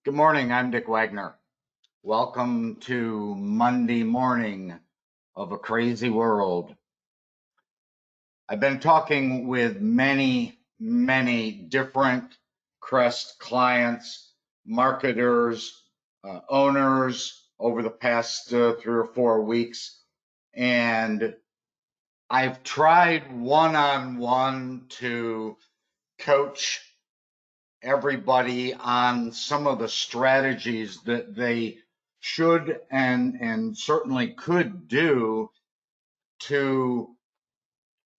Good morning, I'm Dick Wagner. Welcome to Monday morning of a crazy world. I've been talking with many different Crest clients, marketers, owners over the past 3 or 4 weeks, and I've tried one-on-one to coach everybody on some of the strategies that they should and certainly could do to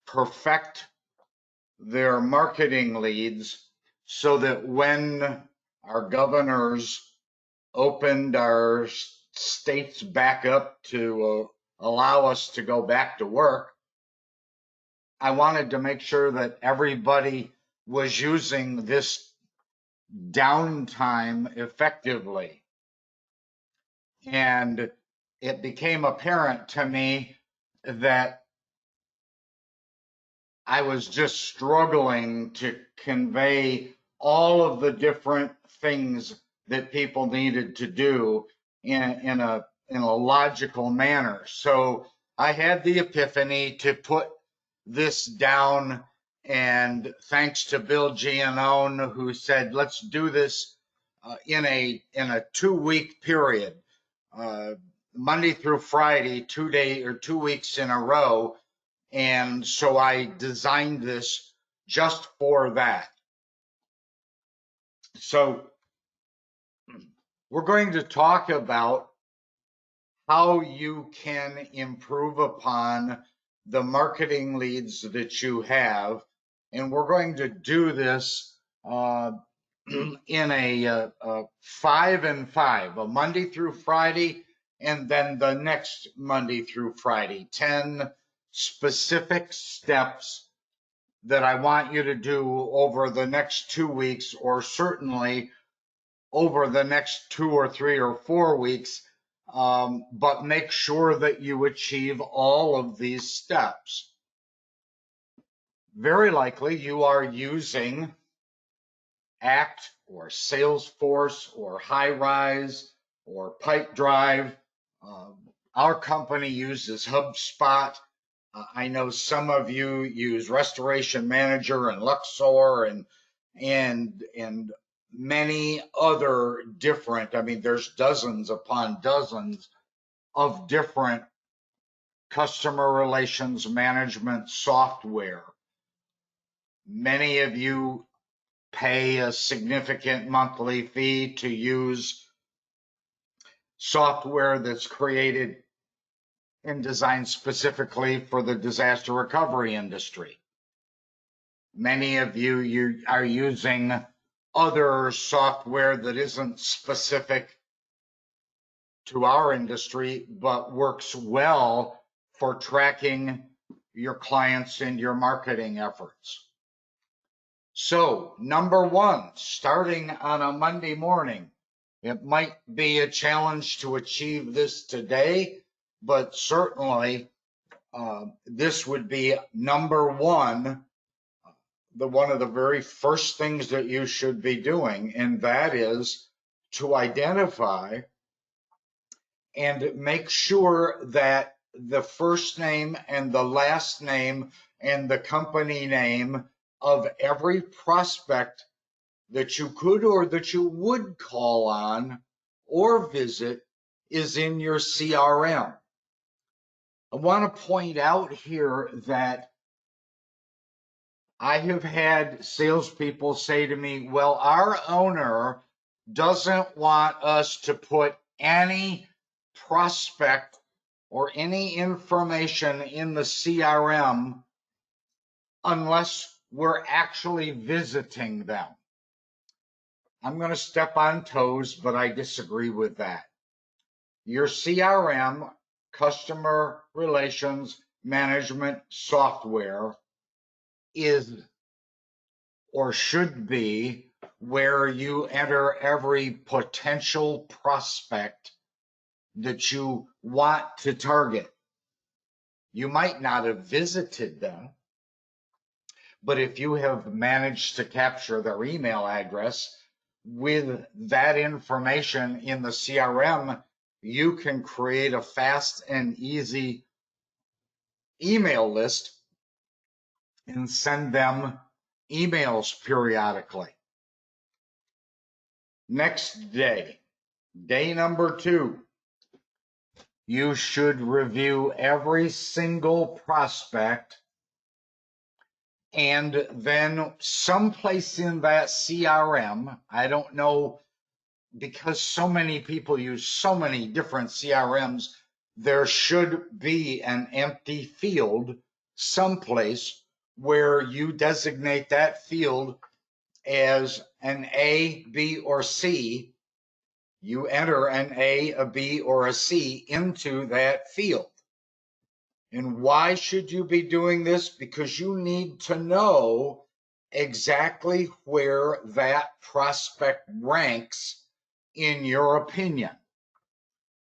perfect their marketing leads so that when our governors opened our states back up to allow us to go back to work, I wanted to make sure that everybody was using this downtime effectively. And it became apparent to me that I was just struggling to convey all of the different things that people needed to do in a logical manner. So I had the epiphany to put this down, and thanks to Bill Giannone, who said, let's do this in a 2-week period, Monday through Friday, 2 weeks in a row. And so I designed this just for that. So we're going to talk about how you can improve upon the marketing leads that you have. And we're going to do this in a 5 and 5, a Monday through Friday, and then the next Monday through Friday, 10 specific steps that I want you to do over the next 2 weeks, or certainly over the next 2 or 3 or 4 weeks. But make sure that you achieve all of these steps. Very likely you are using ACT or Salesforce or HighRise or Pipedrive. Our company uses HubSpot. I know some of you use Restoration Manager and Luxor and many other different, I mean, there's dozens upon dozens of different customer relations management software. Many of you pay a significant monthly fee to use software that's created and designed specifically for the disaster recovery industry. Many of you are using other software that isn't specific to our industry, but works well for tracking your clients and your marketing efforts. So, number one, starting on a Monday morning, it might be a challenge to achieve this today, but certainly this would be number one, one of the very first things that you should be doing, and that is to identify and make sure that the first name and the last name and the company name of every prospect that you could or that you would call on or visit is in your CRM. I want to point out here that I have had salespeople say to me, well, our owner doesn't want us to put any prospect or any information in the CRM unless we're actually visiting them. I'm going to step on toes, but I disagree with that. Your CRM, customer relations management software, is or should be where you enter every potential prospect that you want to target. You might not have visited them, but if you have managed to capture their email address, with that information in the CRM, you can create a fast and easy email list and send them emails periodically. Next day, day number 2, you should review every single prospect, and then someplace in that CRM, I don't know, because so many people use so many different CRMs, there should be an empty field someplace where you designate that field as an A, B, or C. You enter an A, a B, or a C into that field. And why should you be doing this? Because you need to know exactly where that prospect ranks in your opinion.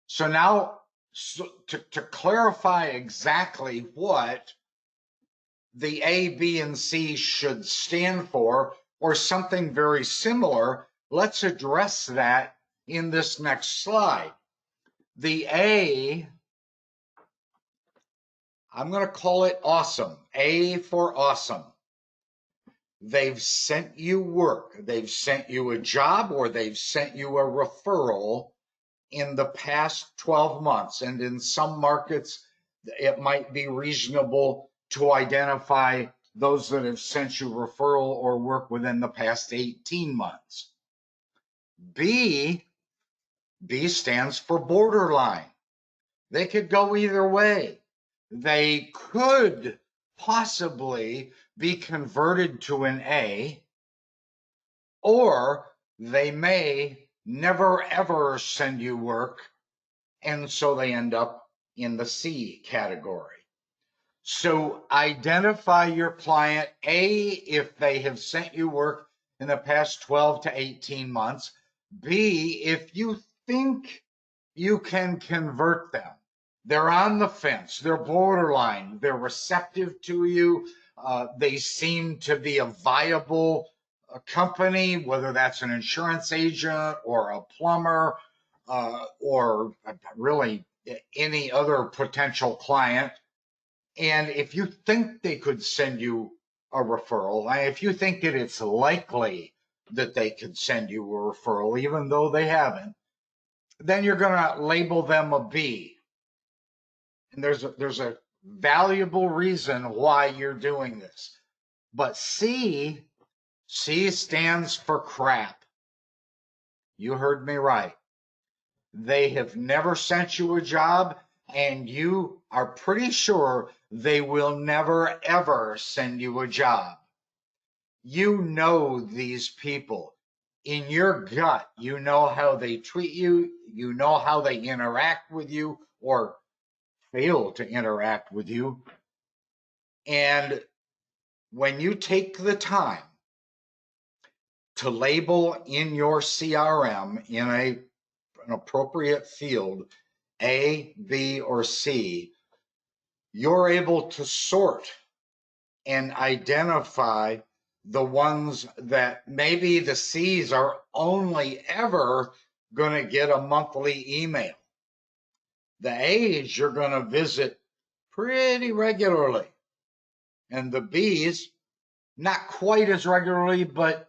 So now, to clarify exactly what the A, B, and C should stand for, or something very similar, let's address that in this next slide. The A, I'm going to call it awesome. A for awesome. They've sent you work. They've sent you a job, or they've sent you a referral in the past 12 months. And in some markets, it might be reasonable to identify those that have sent you referral or work within the past 18 months. B stands for borderline. They could go either way. They could possibly be converted to an A, or they may never ever send you work, and so they end up in the C category. So identify your client, A, if they have sent you work in the past 12 to 18 months, B, if you think you can convert them. They're on the fence, they're borderline, they're receptive to you, they seem to be a viable company, whether that's an insurance agent or a plumber, or really any other potential client. And if you think they could send you a referral, if you think that it's likely that they could send you a referral, even though they haven't, then you're going to label them a B. And there's a valuable reason why you're doing this. But C stands for crap. You heard me right. They have never sent you a job, and you are pretty sure they will never, ever send you a job. You know these people. In your gut, you know how they treat you, you know how they interact with you or fail to interact with you. And when you take the time to label in your CRM in an appropriate field, A, B, or C, you're able to sort and identify the ones that maybe the C's are only ever going to get a monthly email. The A's you're going to visit pretty regularly. And the B's, not quite as regularly, but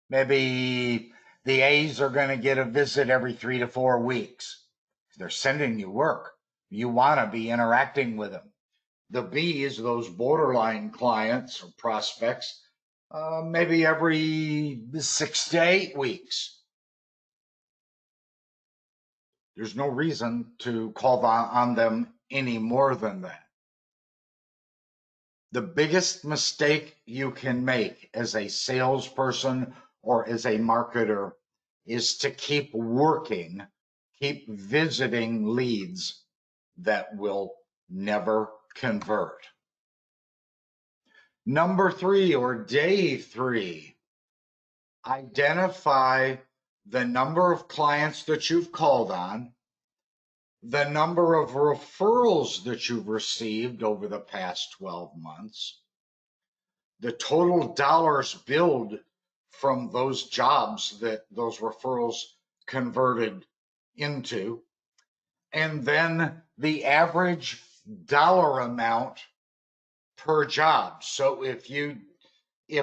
maybe the A's are going to get a visit every 3 to 4 weeks. They're sending you work. You want to be interacting with them. The B's, those borderline clients or prospects, maybe every 6 to 8 weeks. There's no reason to call on them any more than that. The biggest mistake you can make as a salesperson or as a marketer is to keep working, keep visiting leads that will never convert. Number 3, or day 3, identify the number of clients that you've called on, the number of referrals that you've received over the past 12 months, the total dollars billed from those jobs that those referrals converted into. And then the average dollar amount per job. So if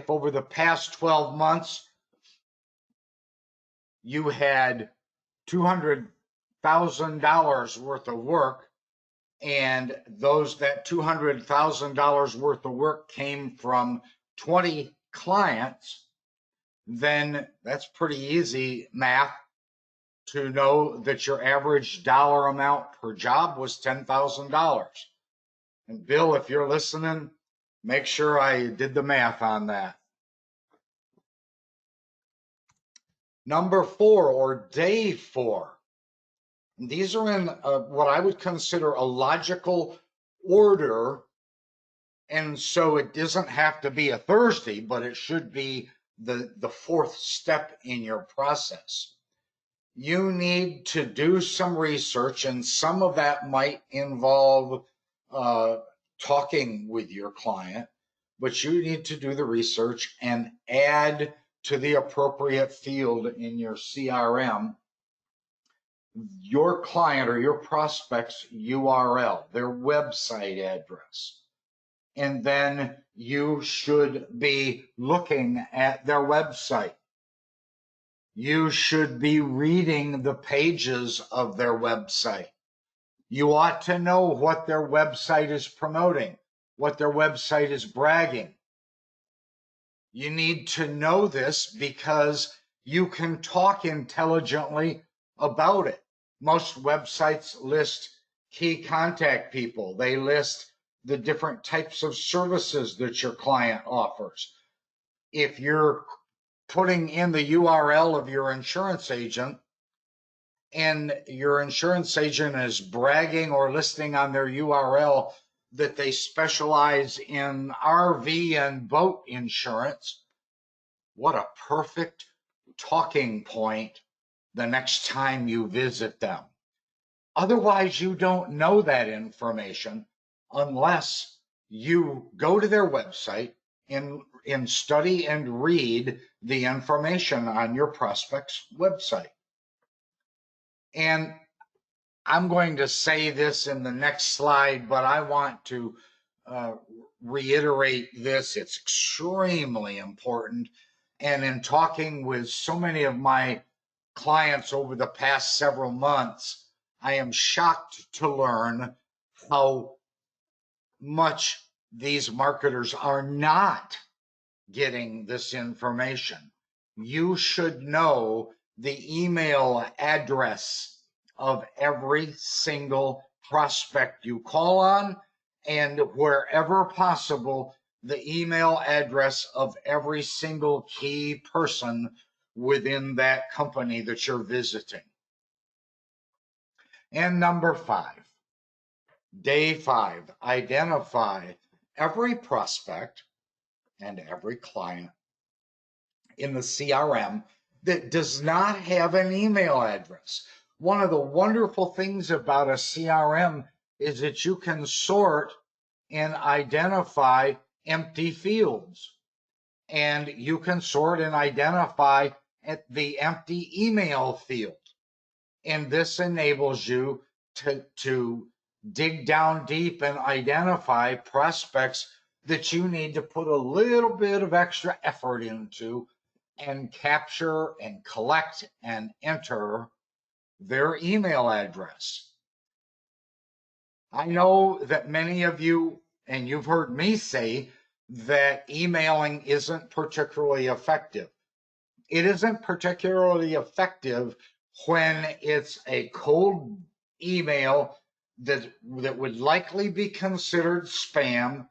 over the past 12 months you had $200,000 worth of work, and that $200,000 worth of work came from 20 clients, then that's pretty easy math to know that your average dollar amount per job was $10,000. And Bill, if you're listening, make sure I did the math on that. Number 4, or day 4. These are in what I would consider a logical order. And so it doesn't have to be a Thursday, but it should be the 4th step in your process. You need to do some research, and some of that might involve talking with your client, but you need to do the research and add to the appropriate field in your CRM your client or your prospect's URL, their website address. And then you should be looking at their website. You should be reading the pages of their website. You ought to know what their website is promoting, what their website is bragging. You need to know this because you can talk intelligently about it. Most websites list key contact people. They list the different types of services that your client offers. If you're putting in the URL of your insurance agent and your insurance agent is bragging or listing on their URL that they specialize in RV and boat insurance, what a perfect talking point the next time you visit them. Otherwise, you don't know that information unless you go to their website and study and read the information on your prospect's website. And I'm going to say this in the next slide, but I want to reiterate this. It's extremely important. And in talking with so many of my clients over the past several months, I am shocked to learn how much these marketers are not getting this information. You should know the email address of every single prospect you call on, and wherever possible, the email address of every single key person within that company that you're visiting. And number 5, day 5, identify every prospect and every client in the CRM that does not have an email address. One of the wonderful things about a CRM is that you can sort and identify empty fields. And you can sort and identify at the empty email field. And this enables you to dig down deep and identify prospects that you need to put a little bit of extra effort into and capture and collect and enter their email address. I know that many of you, and you've heard me say, that emailing isn't particularly effective. It isn't particularly effective when it's a cold email that would likely be considered spam,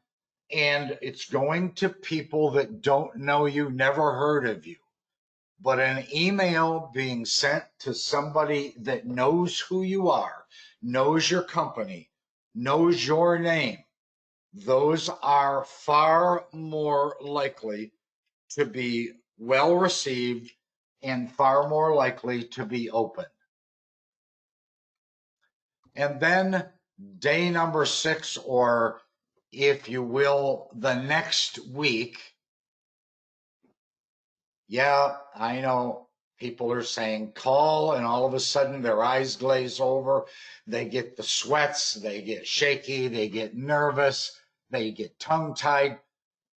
and it's going to people that don't know you, never heard of you. But an email being sent to somebody that knows who you are, knows your company, knows your name, those are far more likely to be well received and far more likely to be opened. And then day number 6, or if you will, the next week, Yeah, I know people are saying call, and all of a sudden their eyes glaze over. They get the sweats, they get shaky, they get nervous, they get tongue tied.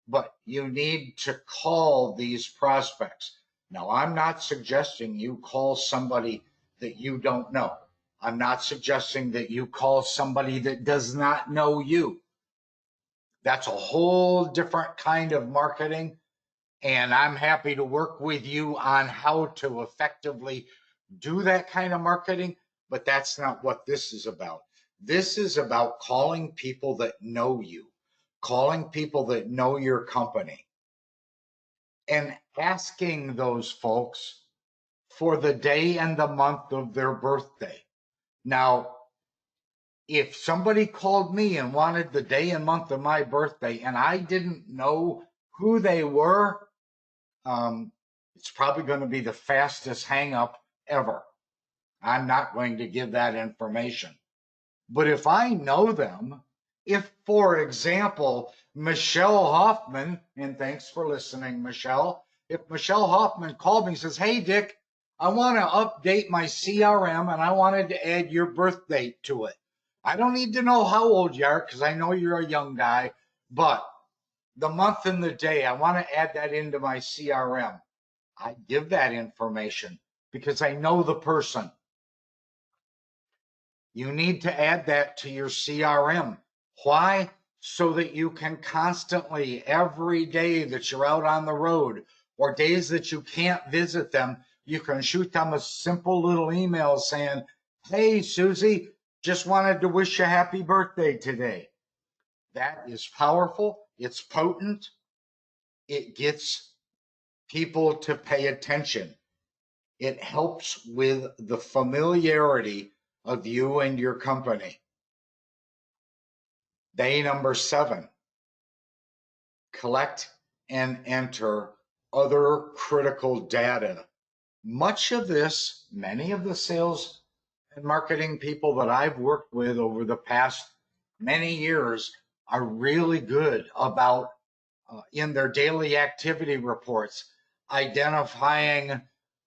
But you need to call these prospects. Now, I'm not suggesting you call somebody that you don't know. I'm not suggesting that you call somebody that does not know you. That's a whole different kind of marketing. And I'm happy to work with you on how to effectively do that kind of marketing, but that's not what this is about. This is about calling people that know you, calling people that know your company, and asking those folks for the day and the month of their birthday. Now, if somebody called me and wanted the day and month of my birthday and I didn't know who they were, it's probably going to be the fastest hang up ever. I'm not going to give that information. But if I know them, if, for example, Michelle Hoffman, and thanks for listening, Michelle, if Michelle Hoffman called me and says, hey, Dick, I want to update my CRM and I wanted to add your birth date to it. I don't need to know how old you are because I know you're a young guy, but the month and the day, I want to add that into my CRM. I give that information because I know the person. You need to add that to your CRM. Why? So that you can constantly, every day that you're out on the road or days that you can't visit them, you can shoot them a simple little email saying, hey, Susie, just wanted to wish you happy birthday today. That is powerful. It's potent. It gets people to pay attention. It helps with the familiarity of you and your company. Day number 7, collect and enter other critical data. Much of this, many of the sales and marketing people that I've worked with over the past many years are really good about, in their daily activity reports, identifying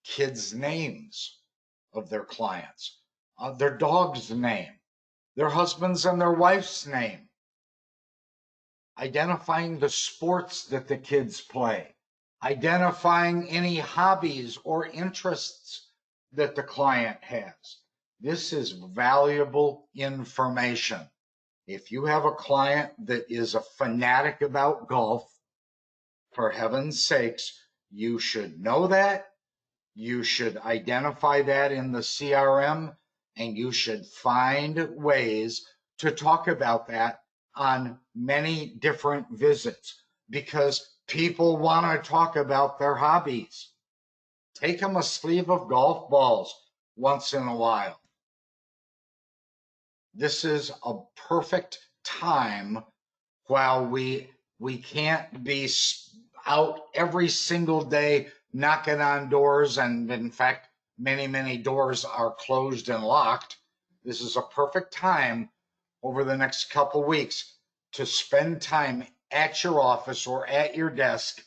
kids' names of their clients, their dog's name, their husband's and their wife's name, identifying the sports that the kids play, identifying any hobbies or interests that the client has. This is valuable information. If you have a client that is a fanatic about golf, for heaven's sakes, you should know that. You should identify that in the CRM, and you should find ways to talk about that on many different visits because people want to talk about their hobbies. Take them a sleeve of golf balls once in a while. This is a perfect time while we can't be out every single day knocking on doors, and in fact, many doors are closed and locked. This is a perfect time over the next couple weeks to spend time at your office or at your desk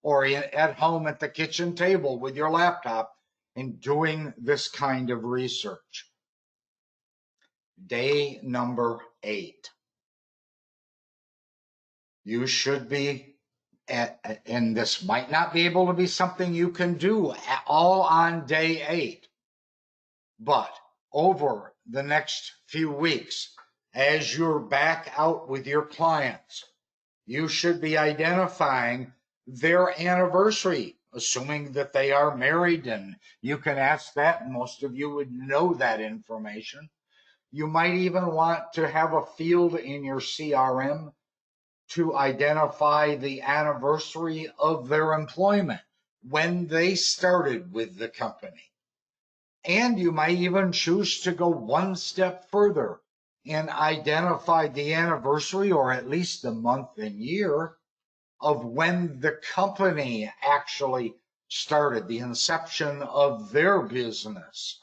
or at home at the kitchen table with your laptop and doing this kind of research. Day number 8. You should be and this might not be able to be something you can do all on day 8, but over the next few weeks, as you're back out with your clients, you should be identifying their anniversary, assuming that they are married, and you can ask that, and most of you would know that information. You might even want to have a field in your CRM to identify the anniversary of their employment, when they started with the company. And you might even choose to go one step further and identify the anniversary, or at least the month and year, of when the company actually started, the inception of their business.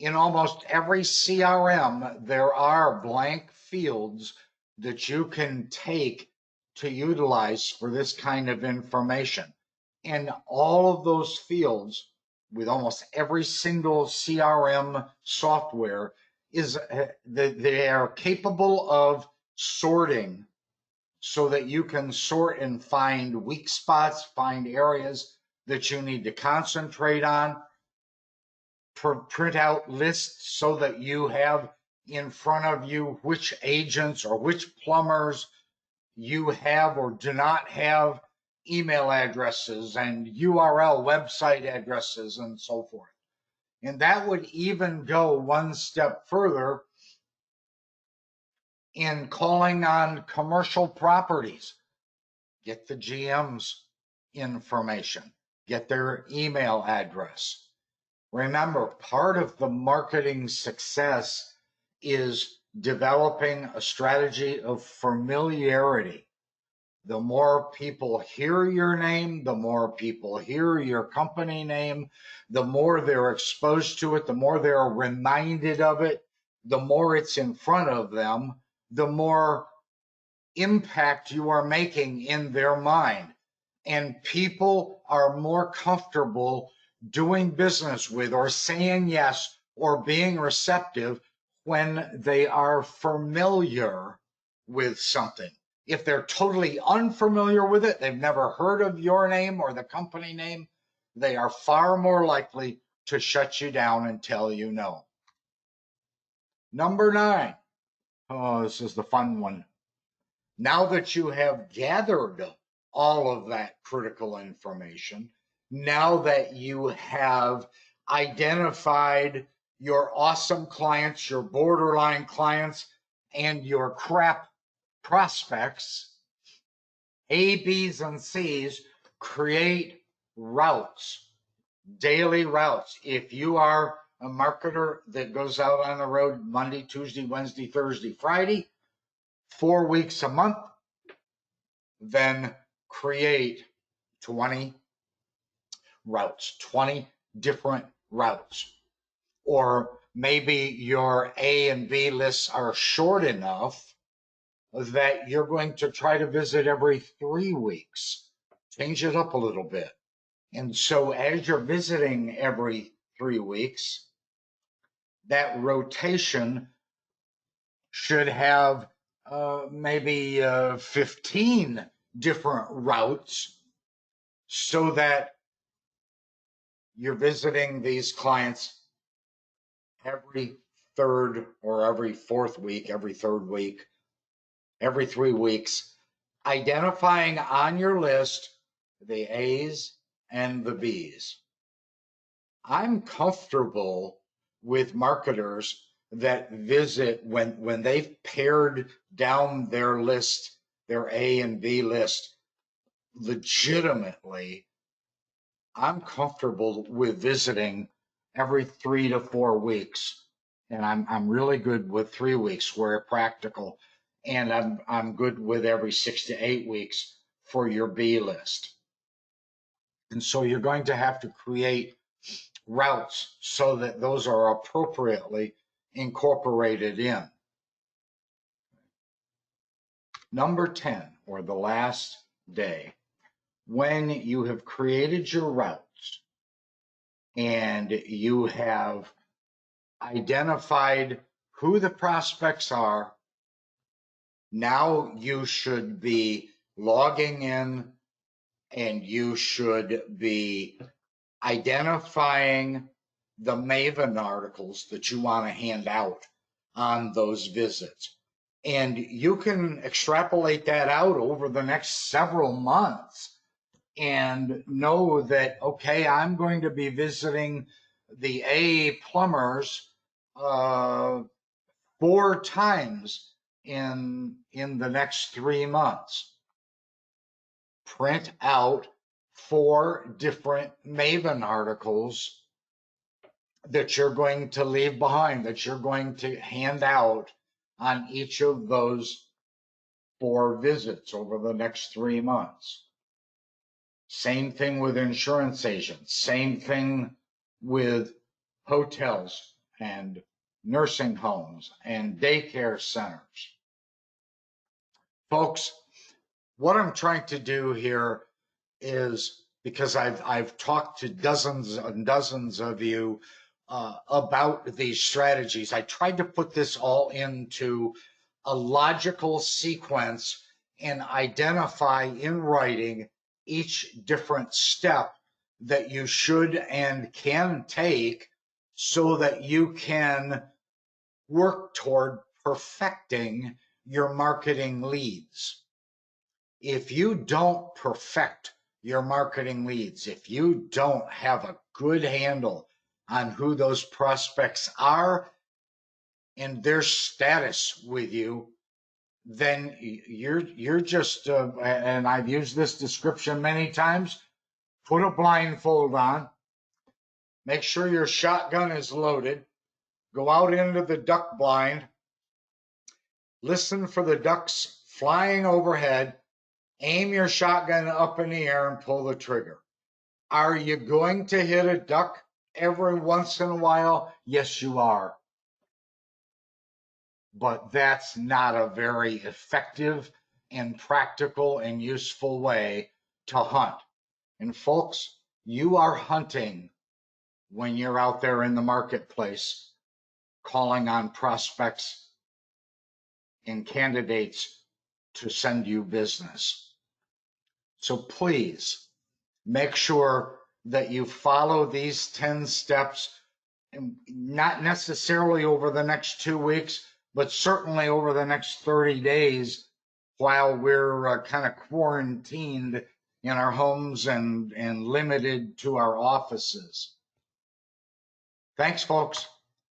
In almost every CRM, there are blank fields that you can take to utilize for this kind of information. And all of those fields with almost every single CRM software is they are capable of sorting so that you can sort and find weak spots, find areas that you need to concentrate on, print out lists so that you have in front of you which agents or which plumbers you have or do not have email addresses and URL website addresses and so forth. And that would even go one step further in calling on commercial properties. Get the GM's information, get their email address. Remember, part of the marketing success is developing a strategy of familiarity. The more people hear your name, the more people hear your company name, the more they're exposed to it, the more they're reminded of it, the more it's in front of them, the more impact you are making in their mind. And people are more comfortable doing business with or saying yes or being receptive when they are familiar with something. If they're totally unfamiliar with it, they've never heard of your name or the company name, they are far more likely to shut you down and tell you no. Number 9. Oh, this is the fun one. Now that you have gathered all of that critical information, now that you have identified your awesome clients, your borderline clients, and your crap prospects, A, B's, and C's, create routes, daily routes. If you are a marketer that goes out on the road Monday, Tuesday, Wednesday, Thursday, Friday, 4 weeks a month, then create 20 routes, 20 different routes. Or maybe your A and B lists are short enough that you're going to try to visit every 3 weeks. Change it up a little bit. And so as you're visiting every 3 weeks, that rotation should have maybe 15 different routes so that you're visiting these clients every third or every fourth week, every third week, every 3 weeks, identifying on your list the A's and the B's. I'm comfortable with marketers that visit when they've pared down their list, their A and B list, legitimately. I'm comfortable with visiting every 3 to 4 weeks, and I'm really good with 3 weeks where practical, and I'm good with every 6 to 8 weeks for your B list. And so you're going to have to create routes so that those are appropriately incorporated in. Number 10, or the last day, when you have created your routes and you have identified who the prospects are, now you should be logging in and you should be identifying the Maven articles that you want to hand out on those visits. And you can extrapolate that out over the next several months and know that, okay, I'm going to be visiting the A plumbers 4 times in the next 3 months. Print out 4 different Maven articles that you're going to leave behind, that you're going to hand out on each of those 4 visits over the next 3 months. Same thing with insurance agents, same thing with hotels and nursing homes and daycare centers. Folks, what I'm trying to do here is, because I've talked to dozens and dozens of you about these strategies, I tried to put this all into a logical sequence and identify in writing each different step that you should and can take so that you can work toward perfecting your marketing leads. If you don't perfect your marketing leads, if you don't have a good handle on who those prospects are and their status with you, then you're just and I've used this description many times. Put a blindfold on, make sure your shotgun is loaded, go out into the duck blind, listen for the ducks flying overhead, aim your shotgun up in the air and pull the trigger. Are you going to hit a duck every once in a while? Yes, you are. But that's not a very effective and practical and useful way to hunt. And folks, you are hunting when you're out there in the marketplace calling on prospects and candidates to send you business. So please make sure that you follow these 10 steps, not necessarily over the next 2 weeks, but certainly over the next 30 days while we're kind of quarantined in our homes and limited to our offices. Thanks, folks.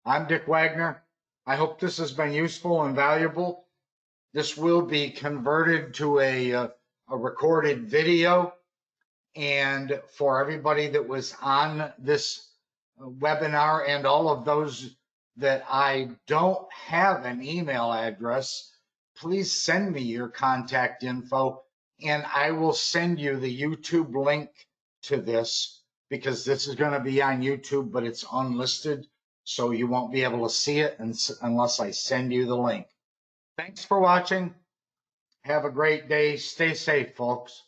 I'm Dick Wagner. I hope this has been useful and valuable. This will be converted to a recorded video. And for everybody that was on this webinar and all of those that I don't have an email address, please send me your contact info and I will send you the YouTube link to this, because this is going to be on YouTube, but it's unlisted, so you won't be able to see it unless I send you the link. Thanks for watching. Have a great day. Stay safe, folks.